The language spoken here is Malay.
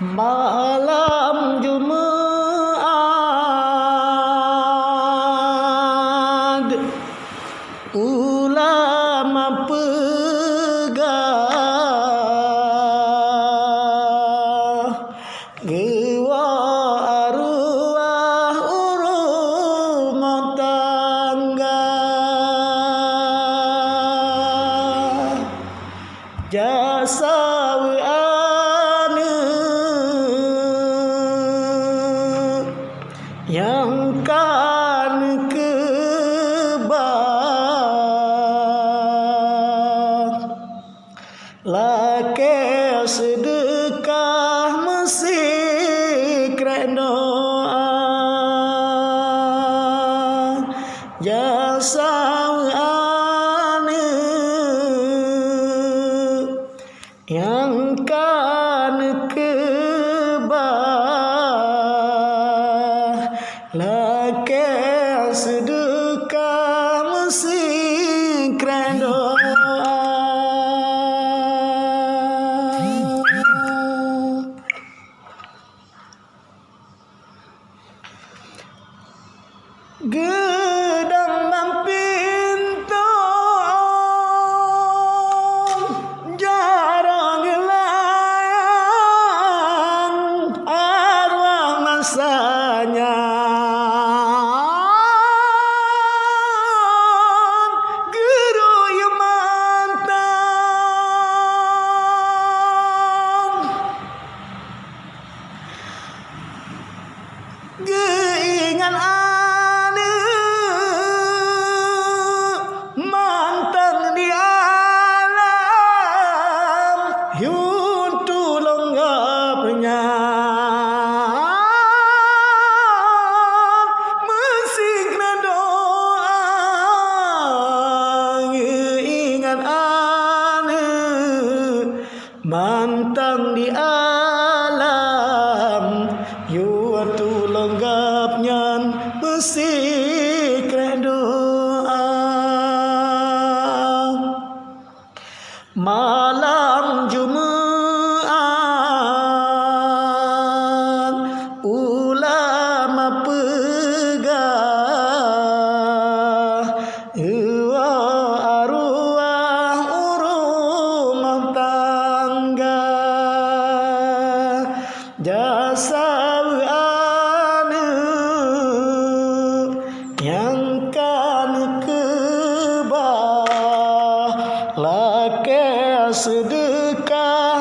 Malam Jumaat ulama pegah gewa arwah rumah tangga jasa yang kan kebah lake sedekah mesti krek doa jasa yang kan kebah lake sedekah mesti krek doa gedang mampinto jarang layang arwah masanya geingan ane mantan di alam yuntu longgapnya mesikna doa geingan ane mantan di alam yuatu lenggapnya mesti krek doa malam Jumaat ulama pegah arwah rumah tangga jasa yang kan kebah lake sedekah